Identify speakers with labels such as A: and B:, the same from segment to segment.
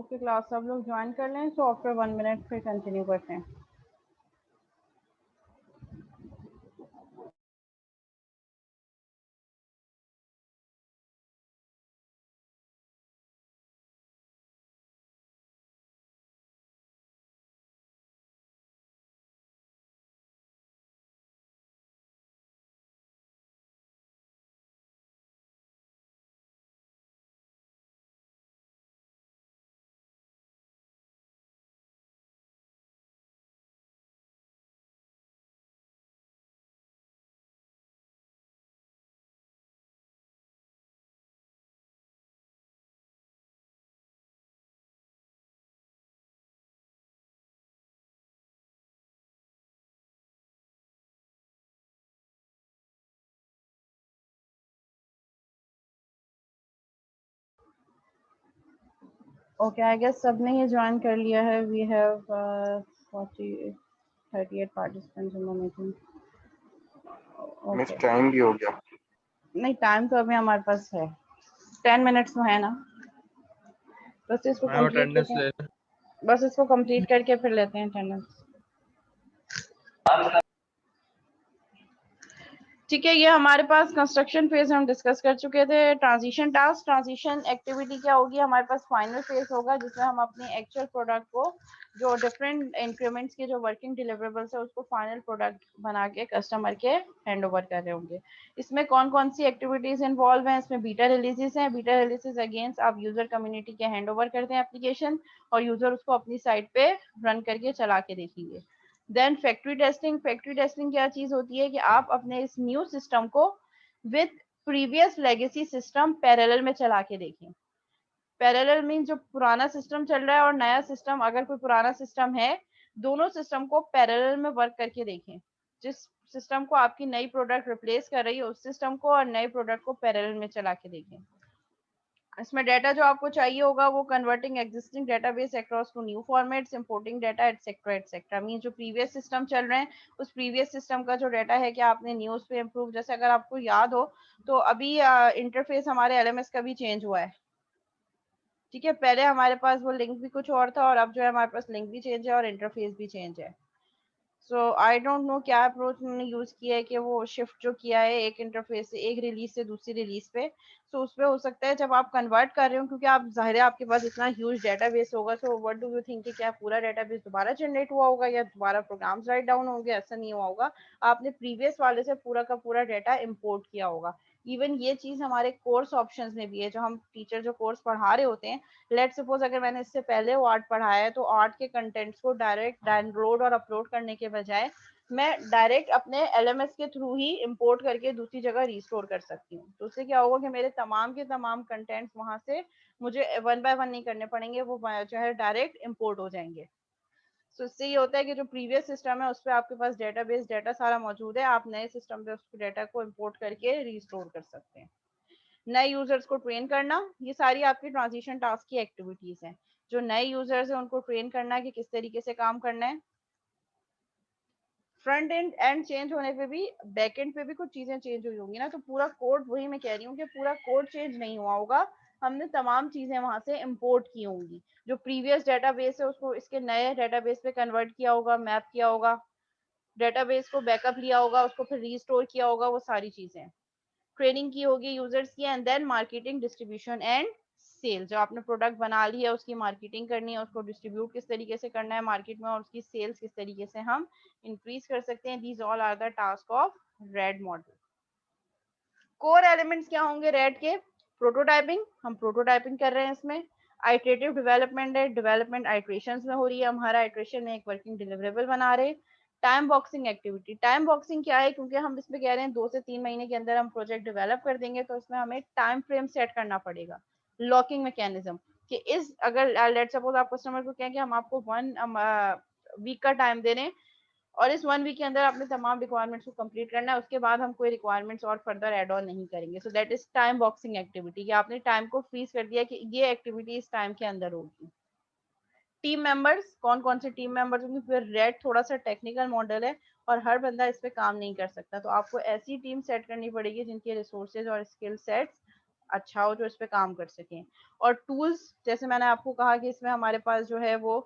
A: Okay class सब लोग join कर लें, सो आफ्टर 1 मिनट फिर कंटिन्यू करते हैं। ओके आई गेस सबने ये ज्वाइन कर लिया है। We have 38 participants in the meeting.
B: Miss
A: okay
B: time भी हो गया।
A: नहीं, टाइम तो अभी हमारे पास है, 10 मिनट्स तो है ना। बस इसको कंप्लीट करते हैं, बस इसको कंप्लीट करके फिर लेते हैं अटेंडेंस। ठीक है, ये हमारे पास कंस्ट्रक्शन फेज हम डिस्कस कर चुके थे। ट्रांजिशन टास्क, ट्रांजिशन एक्टिविटी क्या होगी, हमारे पास फाइनल फेज होगा जिसमें हम अपने एक्चुअल प्रोडक्ट को, जो डिफरेंट इंक्रीमेंट्स के जो वर्किंग डिलीवरेबल्स है उसको फाइनल प्रोडक्ट बना के कस्टमर के हैंड ओवर कर रहे होंगे। इसमें कौन कौन सी एक्टिविटीज इन्वॉल्व हैं, इसमें बीटा रिलीजेस हैं। बीटा रिलीजेस अगेंस्ट आप यूजर कम्युनिटी के हैंड ओवर करते हैं एप्लीकेशन, और यूजर उसको अपनी साइट पे रन करके चला के देखेंगे। Then factory testing. Factory testing क्या चीज होती है कि आप अपने इस न्यू सिस्टम को with previous legacy system parallel में चला के देखें। पैरेलल मीन जो पुराना सिस्टम चल रहा है और नया सिस्टम, अगर कोई पुराना सिस्टम है, दोनों सिस्टम को पैरेलल में वर्क करके देखें। जिस सिस्टम को आपकी नई प्रोडक्ट रिप्लेस कर रही है उस सिस्टम को और नए प्रोडक्ट को पैरेलल में चला के देखें। इसमें डाटा जो आपको चाहिए होगा वो converting existing database across to new formats, importing data etcetera etcetera. Mean जो प्रीवियस सिस्टम चल रहे हैं उस प्रीवियस सिस्टम का जो डाटा है कि आपने न्यूज पे इम्प्रूव, जैसे अगर आपको याद हो तो अभी इंटरफेस हमारे एलएमएस का भी चेंज हुआ है। ठीक है, पहले हमारे पास वो लिंक भी कुछ और था और अब जो है हमारे पास लिंक भी चेंज है और इंटरफेस भी चेंज है। सो आई डोंट नो क्या अप्रोच उन्होंने यूज किया है कि वो शिफ्ट जो किया है एक इंटरफेस से, एक रिलीज से दूसरी रिलीज पे। सो उस पे हो सकता है जब आप कन्वर्ट कर रहे हो, क्योंकि आप जाहिर है आपके पास इतना ह्यूज डेटाबेस होगा, so what do you think कि क्या पूरा डेटाबेस दोबारा जनरेट हुआ होगा या दोबारा प्रोग्राम्स राइट डाउन होंगे? ऐसा नहीं हुआ होगा, आपने प्रीवियस वाले से पूरा का पूरा डाटा इम्पोर्ट किया होगा। इवन ये चीज हमारे कोर्स ऑप्शंस में भी है, जो हम टीचर जो कोर्स पढ़ा रहे होते हैं, लेट सपोज अगर मैंने इससे पहले वो आर्ट पढ़ाया है तो आर्ट के कंटेंट्स को डायरेक्ट डाउनलोड और अपलोड करने के बजाय मैं डायरेक्ट अपने एलएमएस के थ्रू ही इंपोर्ट करके दूसरी जगह रिस्टोर कर सकती हूँ। तो उससे क्या होगा कि मेरे तमाम के तमाम कंटेंट्स वहां से मुझे वन बाय वन नहीं करने पड़ेंगे, वो जो है डायरेक्ट इंपोर्ट हो जाएंगे। तो इससे ये होता है कि जो प्रीवियस सिस्टम है उस पर आपके पास डेटाबेस डाटा सारा मौजूद है, आप नए सिस्टम पे उस डाटा को इंपोर्ट करके रिस्टोर कर सकते हैं। नए यूजर्स को ट्रेन करना, ये सारी आपकी ट्रांजिशन टास्क की एक्टिविटीज हैं। जो नए यूजर्स हैं उनको ट्रेन करना है कि किस तरीके से काम करना है। फ्रंट एंड चेंज होने पे भी बैक एंड पे भी कुछ चीजें चेंज हुई होंगी ना, तो पूरा कोड, वही मैं कह रही हूँ कि पूरा कोड चेंज नहीं हुआ होगा, हमने तमाम चीजें वहां से इंपोर्ट की होंगी। जो प्रीवियस डेटाबेस है उसको इसके नए डेटाबेस पे कन्वर्ट किया होगा, मैप किया होगा, डेटाबेस को बैकअप लिया होगा, उसको फिर रीस्टोर किया होगा, वो सारी चीजें ट्रेनिंग की होगी यूजर्स की। And then marketing, distribution and sale. जो आपने प्रोडक्ट बना ली है उसकी मार्केटिंग करनी है, उसको डिस्ट्रीब्यूट किस तरीके से करना है मार्केट में, और उसकी सेल्स किस तरीके से हम इंक्रीज कर सकते हैं। These all are the task of RAD model. Core elements क्या होंगे रेड के? प्रोटोटाइपिंग, हम प्रोटोटाइपिंग कर रहे हैं इसमें। आइटरेटिव डेवलपमेंट है, डेवलपमेंट आइट्रेशंस में हो रही है, हमारा आइट्रेशन में एक वर्किंग डिलीवरेबल बना रहे। Time boxing activity, time boxing क्या है, क्योंकि हम इसमें कह रहे हैं 2 से 3 महीने के अंदर हम प्रोजेक्ट डेवलप कर देंगे, तो इसमें हमें टाइम फ्रेम सेट करना पड़ेगा। लॉकिंग मैकेनिज्म कि इस, अगर लेट सपोज आप कस्टमर को कहें कि हम आपको 1 वीक का टाइम दे रहे हैं और इस 1 वीक के अंदर आपने तमाम रिक्वायरमेंट्स को कंप्लीट करना है, उसके बाद हम कोई रिक्वायरमेंट्स और फर्दर एड ऑन नहीं करेंगे। So that is time boxing activity, कि आपने टाइम को फ्रीज कर दिया कि ये एक्टिविटी इस टाइम के अंदर होगी। टीम मेंबर्स, कौन कौन से टीम मेंबर्स होंगे? फिर रेड थोड़ा सा टेक्निकल मॉडल है और हर बंदा इस पे काम नहीं कर सकता, तो आपको ऐसी टीम सेट करनी पड़ेगी जिनके रिसोर्सेज और स्किल सेट्स अच्छा हो जो इस पे काम कर सकें। और टूल्स जैसे मैंने आपको कहा कि इसमें हमारे पास जो है वो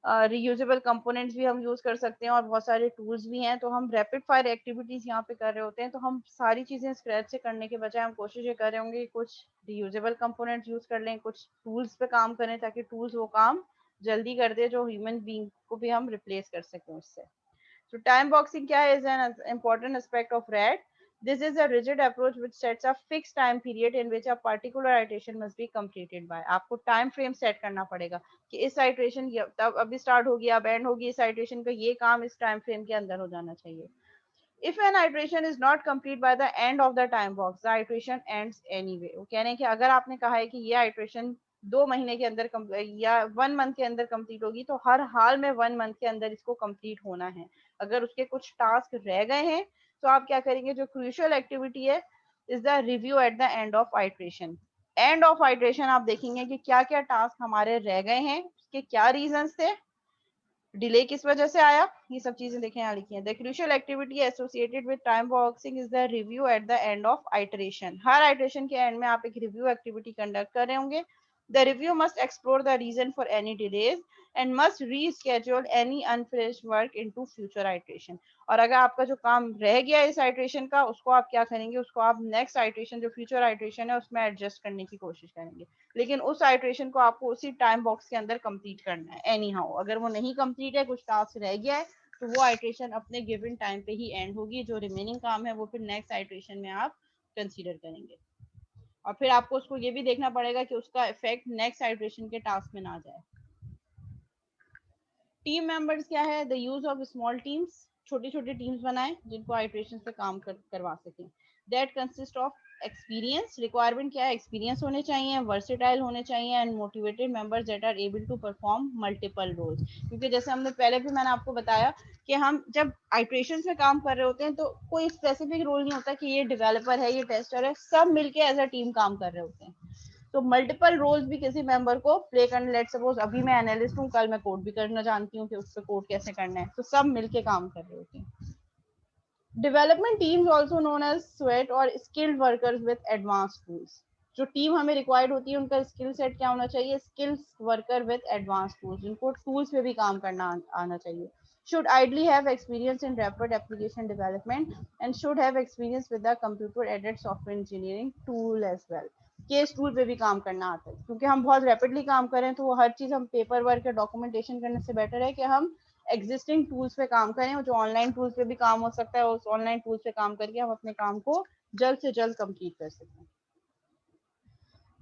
A: रीयूजेबल कंपोनेंट्स भी हम यूज कर सकते हैं और बहुत सारे टूल्स भी हैं। तो हम रैपिड फायर एक्टिविटीज यहाँ पे कर रहे होते हैं, तो हम सारी चीजें स्क्रैच से करने के बजाय हम कोशिश ये कर रहे होंगे कि कुछ रीयूजेबल कंपोनेंट्स यूज कर लें, कुछ टूल्स पे काम करें ताकि टूल्स वो काम जल्दी कर दे जो ह्यूमन बीइंग को भी हम रिप्लेस कर सकें उससे। So time boxing क्या है, is an important aspect of RAD. This is a rigid approach which sets a fixed time period in which a particular iteration must be completed by. आपको time frame set करना पड़ेगा कि इस iteration तब अभी start होगी अब end होगी, इस iteration का ये काम इस time frame के अंदर हो जाना चाहिए. If an iteration is not complete by the end of the time box, the iteration ends anyway. वो कह रहे हैं कि अगर आपने कहा है कि ये iteration 2 महीने के अंदर या 1 मंथ के अंदर कंप्लीट होगी, तो हर हाल में 1 मंथ के अंदर इसको कंप्लीट होना है। अगर उसके कुछ टास्क रह गए हैं तो आप क्या करेंगे, जो क्रूशियल एक्टिविटी है is the review at the end of iteration. End of iteration आप देखेंगे कि क्या क्या टास्क हमारे रह गए हैं, उसके क्या रीजंस थे, डिले किस वजह से आया, ये सब चीजें देखें यहाँ लिखी हैं। The crucial activity associated with time boxing is the review at the end of iteration. हर आइटरेशन के एंड में आप एक रिव्यू एक्टिविटी कंडक्ट कर रहे होंगे। The review must explore the reason for any delays and must reschedule any unfinished work into future iteration. और अगर आपका जो काम रह गया इस आइटरेशन का, उसको आप क्या करेंगे, उसको आप नेक्स्ट आइटरेशन जो फ्यूचर आइटरेशन है उसमें एडजस्ट करने की कोशिश करेंगे, लेकिन उस आइटरेशन को आपको उसी टाइम बॉक्स के अंदर कंप्लीट करना है एनी हाउ। अगर वो नहीं कंप्लीट है, कुछ टास्क रह गया है, तो वो आइटरेशन अपने गिवन टाइम पे ही एंड होगी। जो रिमेनिंग काम है वो फिर नेक्स्ट आइटरेशन में आप कंसीडर करेंगे। और फिर आपको उसको ये भी देखना पड़ेगा कि उसका इफेक्ट नेक्स्ट आइटरेशन के टास्क में ना जाए। टीम मेंबर्स क्या है, the use of small teams, छोटी छोटी टीम्स बनाएं जिनको आइटरेशन पे काम करवा सकें। That consist of experience, requirement क्या है, एक्सपीरियंस होने चाहिए, वर्सेटाइल होने चाहिए and motivated members that are able to perform multiple roles. क्योंकि जैसे हमने पहले भी मैंने आपको बताया कि हम जब आइटरेशन में काम कर रहे होते हैं तो कोई स्पेसिफिक रोल नहीं होता कि ये डेवलपर है, ये टेस्टर है, सब मिलके एज अ टीम काम कर रहे होते हैं। तो मल्टीपल रोल्स भी किसी मेंबर को प्ले करने, लेट सपोज अभी मैं एनालिस्ट हूँ, कल मैं कोड भी करना जानती हूँ कि उस पर कोड कैसे करना है, तो सब मिलके काम कर रहे होते हैं। Development teams also known as sweat और skilled workers with advance tools. जो टीम हमें रिक्वायर्ड होती है उनका स्किल सेट क्या होना चाहिए, skills worker with advance tools, जिनको टूल्स पे भी काम करना आना चाहिए। should ideally have experience in rapid application development and should have experience with the computer aided software engineering tool as well। Case tool पे भी काम करना आता है, क्योंकि हम बहुत रैपिडली काम करें तो वो हर चीज हम पेपर वर्क या डॉक्यूमेंटेशन करने से बेटर है कि हम एग्जिस्टिंग टूल्स पे काम करें, जो ऑनलाइन टूल्स पे भी काम हो सकता है, उस ऑनलाइन टूल्स पे काम करके हम अपने काम को जल्द से जल्द कंप्लीट कर सकें।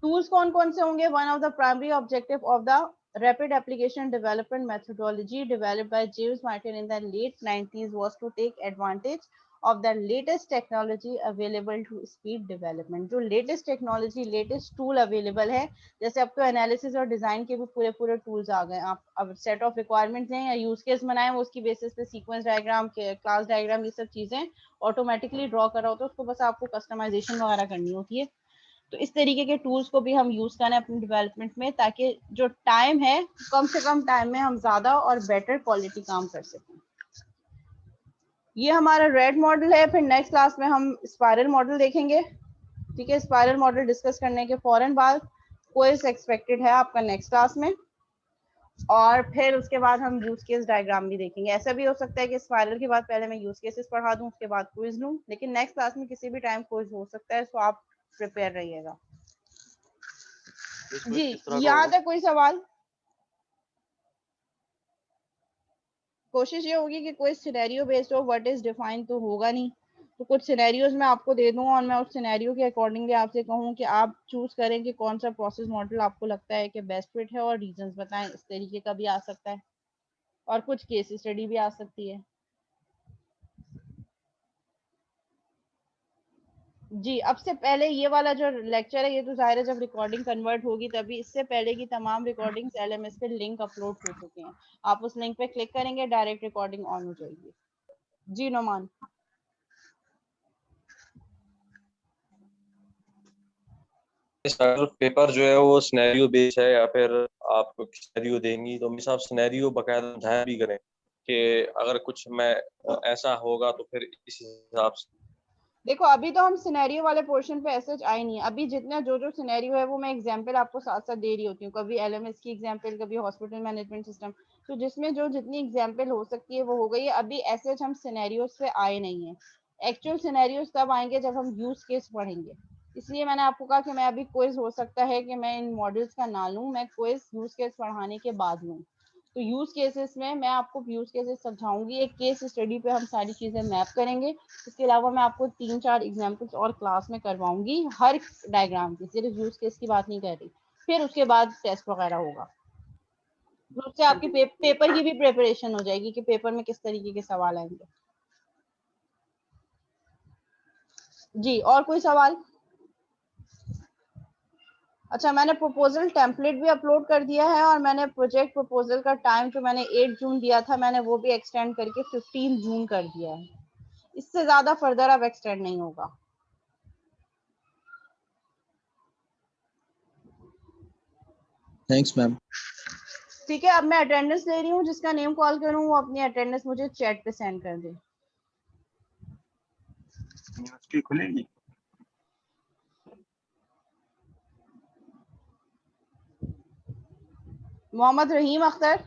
A: टूल्स कौन कौन से होंगे, one of the primary objective of the rapid application development methodology developed by James Martin in the late 90s was to take advantage of the latest technology available to speed development। जो latest technology, latest tool available है, जैसे अब तो analysis और design के भी पूरे पूरे टूल्स आ गए। आप अब सेट ऑफ रिक्वायरमेंट्स हैं या यूज केस बनाए, वो उसकी बेसिस पे सीक्वेंस डायग्राम, क्लास डायग्राम, ये सब चीजें ऑटोमेटिकली ड्रॉ कर रहा होता है, उसको बस आपको कस्टमाइजेशन वगैरह करनी होती है। तो इस तरीके के टूल्स को भी हम यूज करें अपने डेवलपमेंट में, ताकि जो टाइम है कम से कम टाइम में हम ज्यादा और बेटर क्वालिटी काम कर सकें। ये हमारा रेड मॉडल है। फिर नेक्स्ट क्लास में हम स्पाइरल मॉडल देखेंगे। ठीक है, स्पाइरल मॉडल डिस्कस करने के फौरन बाद क्विज एक्सपेक्टेड है आपका नेक्स्ट क्लास में, और फिर उसके बाद हम यूज केस डायग्राम भी देखेंगे। ऐसा भी हो सकता है कि स्पाइरल के बाद पहले मैं यूज केसेस पढ़ा दूं, उसके बाद क्विज लूं, लेकिन नेक्स्ट क्लास में किसी भी टाइम क्विज हो सकता है, तो आप प्रिपेयर रहिएगा। जी, यहाँ तक कोई सवाल? कोशिश ये होगी कि कोई सिनेरियो बेस्ड हो, व्हाट इज डिफाइन तो होगा नहीं, तो कुछ सिनेरियोज मैं आपको दे दूँ और मैं उस सिनेरियो के अकॉर्डिंगली आपसे कहूँ कि आप चूज करें कि कौन सा प्रोसेस मॉडल आपको लगता है कि बेस्ट फिट है, और रीजंस बताएं। इस तरीके का भी आ सकता है, और कुछ केस स्टडी भी आ सकती है। जी, अब से पहले ये वाला जो लेक्चर है, ये तो जाहिर है जब रिकॉर्डिंग कन्वर्ट होगी तभी, इससे पहले की तमाम रिकॉर्डिंग्स एलएमएस पे लिंक अपलोड हो चुके हैं। आप उस लिंक पे क्लिक करेंगे, डायरेक्ट रिकॉर्डिंग ऑन हो जाएगी। जी नोमान।
B: अगर पेपर जो है वो सिनेरियो बेस्ड है या फिर आप सिनेरियो देंगी, तो मेरे हिसाब सिनेरियो बकायदा समझाया भी करें कि अगर कुछ मैं ऐसा होगा तो फिर इस हिसाब से
A: देखो अभी तो हम सिनेरियो वाले पोर्शन पे ऐसे आए नहीं है, अभी जितना जो जो सिनेरियो है वो मैं एग्जांपल आपको साथ साथ दे रही होती हूँ, कभी एलएमएस की एग्जांपल, कभी हॉस्पिटल मैनेजमेंट सिस्टम, तो जिसमें जो जितनी एग्जांपल हो सकती है वो हो गई है। अभी ऐसे हम सिनेरियोस पे आए नहीं है, एक्चुअल सिनेरियोस तब आएंगे जब हम यूज केस पढ़ेंगे। इसलिए मैंने आपको कहा कि मैं अभी क्विज हो सकता है कि मैं इन मॉडल्स का ना लूं, मैं क्विज यूज केस पढ़ाने के बाद लूं। तो यूज केसेस में मैं आपको यूज केसेस समझाऊंगी, एक केस स्टडी पे हम सारी चीजें मैप करेंगे। इसके अलावा मैं आपको 3-4 एग्जांपल्स और क्लास में करवाऊंगी हर डायग्राम की, सिर्फ यूज केस की बात नहीं कर रही। फिर उसके बाद टेस्ट वगैरह होगा, तो उससे आपकी पेपर की भी प्रिपरेशन हो जाएगी कि पेपर में किस तरीके के सवाल आएंगे। जी, और कोई सवाल? अच्छा, मैंने प्रपोजल टेम्पलेट भी अपलोड कर दिया है, और मैंने प्रोजेक्ट प्रपोजल का टाइम जो मैंने 8 जून दिया था, मैंने वो भी एक्सटेंड करके 15 जून कर दिया है। इससे ज्यादा फर्दर अब एक्सटेंड नहीं होगा।
C: Thanks ma'am.
A: ठीक है, अब मैं अटेंडेंस ले रही हूँ, जिसका नेम कॉल करूँ वो अपनी अटेंडेंस मुझे चैट पे सेंड कर दे।
D: उसकी खुलेगी।
A: मोहम्मद रहीम अख्तर,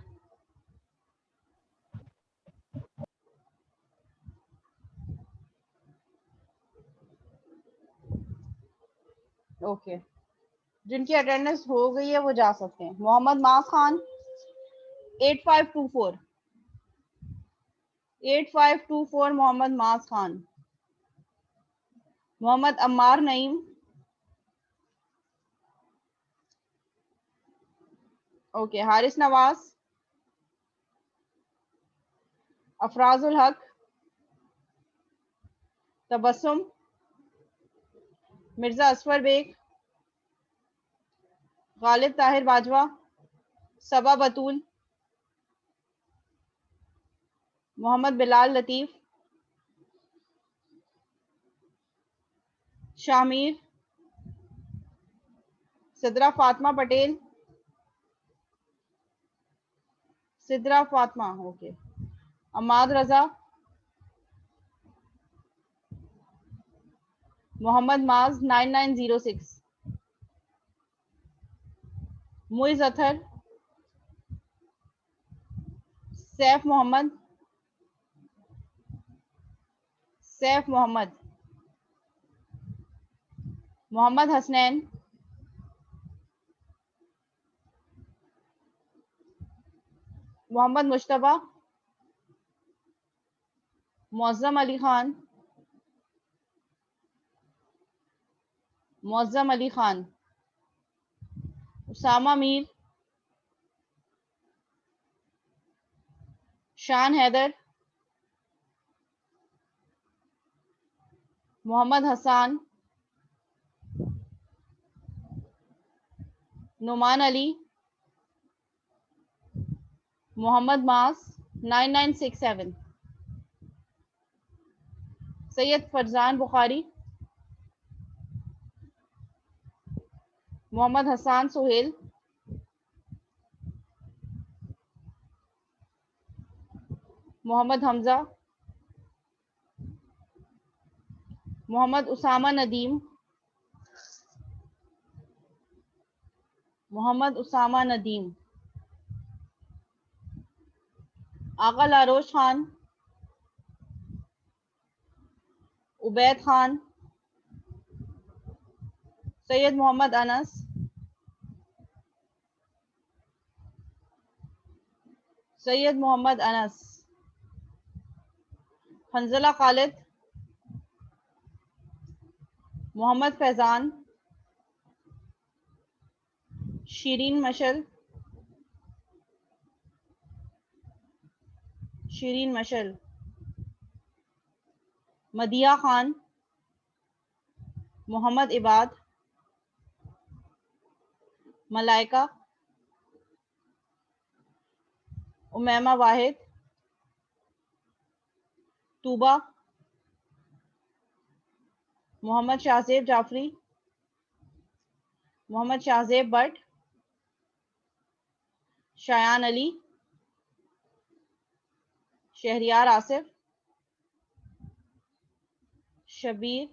A: ओके, जिनकी अटेंडेंस हो गई है वो जा सकते हैं। मोहम्मद मास खान 8524, 8524 मोहम्मद मास खान। मोहम्मद अम्मार नईम, ओके, हारिस नवाज, अफराजुल हक, तबस्सुम, मिर्जा असफर बेग, गालिब ताहिर बाजवा, सबा बतूल, मोहम्मद बिलाल लतीफ, शामिर, सिद्रा फातिमा पटेल, सिद्रा फातिमा, ओके, अमाद रजा, मोहम्मद माज 9906, Muiz Athar, Saif Mohammad, Saif Mohammad, Mohammad Hasnain, Mohammad Mushtaba, Mauzam Ali Khan, Mauzam Ali Khan, Usama Mir, Shan Haider, Mohammad Hasan, Numan Ali, Mohammad Maas 9967, Syed Farzan Bukhari, Mohammad Hasan Suhail, Mohammad Hamza, Mohammad Usama Nadeem, Mohammad Usama Nadeem, Agha Larosh Khan, Ubaid Khan, Syed Mohammad Anas, Syed Mohammad Anas, Hanzala Khalid, Mohammad Faizan, Shireen Mashal, Shireen Mashal, Madiya Khan, Mohammad Ibad, Malaika, Umaima Wahid, Tooba, Mohammad Shahzeb Jafri, Mohammad Shahzeb Bhatt, Shayan Ali, Shehryar Asif, Shabbir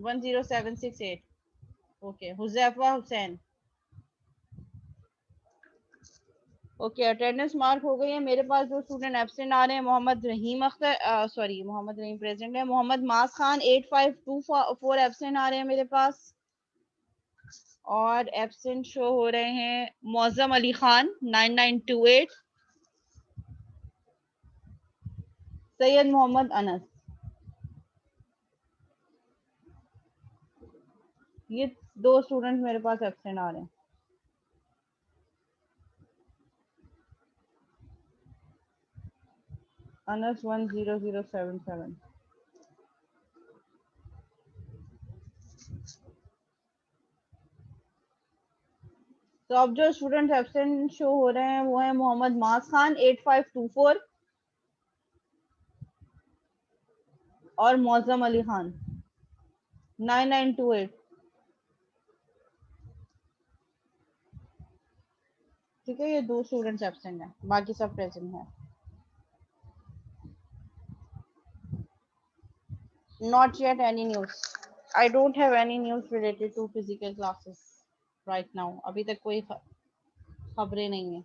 A: 10768। Okay, Huzaifa Hussain. Okay, attendance mark हो गई है। मेरे पास जो स्टूडेंट एब्सेंट आ रहे हैं, मोहम्मद रहीम अख्तर, सॉरी मोहम्मद रहीम प्रेजेंट है। मोहम्मद मास खान 8524 एब्सेंट आ रहे हैं मेरे पास। और एब्सेंट शो हो रहे हैं मौजम अली खान 9928, सैयद मोहम्मद अनस। ये दो स्टूडेंट मेरे पास एब्सेंट आ रहे हैं। अनस 10077। तो अब जो स्टूडेंट एब्सेंट शो हो रहे हैं वो है मोहम्मद मास खान 8524 और मौजम अली खान 9928। ठीक है, ये दो स्टूडेंट्स एब्सेंट हैं, बाकी सब प्रेजेंट हैं। Not yet any news. I don't have any news related to physical classes right now. अभी तक कोई खबरें नहीं है।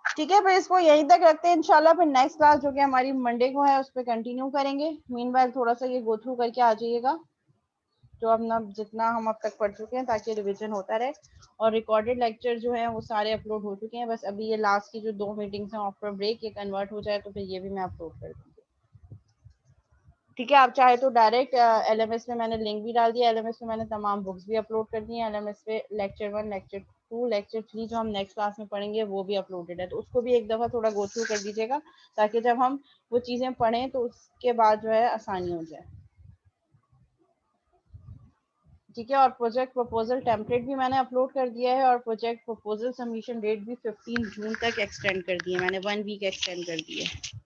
A: ठीक है, फिर इसको यहीं तक रखते हैं इंशाल्लाह। फिर नेक्स्ट क्लास जो कि हमारी मंडे को है उस पर कंटिन्यू करेंगे। मीनवाइल थोड़ा सा ये गो थ्रू करके आ जाइएगा जो अपना जितना हम अब तक पढ़ चुके हैं, ताकि रिवीजन होता रहे। और रिकॉर्डेड लेक्चर जो है वो सारे अपलोड हो चुके हैं। बस अभी ये लास्ट की जो 2 मीटिंग्स हैं आफ्टर ब्रेक, ये कन्वर्ट हो जाए तो फिर ये भी मैं अपलोड कर दूँगी। ठीक है, आप चाहे तो डायरेक्ट LMS में मैंने लिंक भी डाल दिया। LMS में मैंने तमाम बुक्स भी अपलोड कर दी हैं। LMS पे लेक्चर 1, लेक्चर 2, लेक्चर 3 जो हम नेक्स्ट क्लास में पढ़ेंगे वो भी अपलोडेड है, तो उसको भी एक दफ़ा थोड़ा गो थ्रू कर दीजिएगा, ताकि जब हम वो चीज़ें पढ़ें तो उसके बाद जो है आसानी हो जाए। ठीक है, और प्रोजेक्ट प्रपोजल टेम्पलेट भी मैंने अपलोड कर दिया है, और प्रोजेक्ट प्रपोजल सबमिशन डेट भी 15 जून तक एक्सटेंड कर दी है मैंने, 1 वीक एक्सटेंड कर दी है।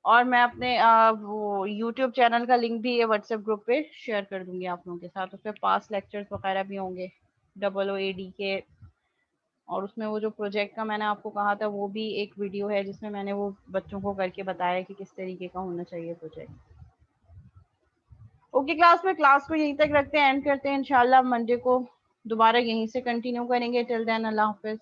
A: और मैं अपने वो YouTube चैनल का लिंक भी ये व्हाट्सएप ग्रुप पे शेयर कर दूंगी आप लोगों के साथ। उस पर पास लेक्चर्स वगैरह भी होंगे OOAD के, और उसमें वो जो प्रोजेक्ट का मैंने आपको कहा था वो भी एक वीडियो है जिसमें मैंने वो बच्चों को करके बताया कि किस तरीके का होना चाहिए प्रोजेक्ट। ओके क्लास को यहीं तक रखते हैं, एंड करते हैं। इंशाल्लाह मंडे को दोबारा यहीं से कंटिन्यू करेंगे। टिल देन अल्लाह हाफिज़।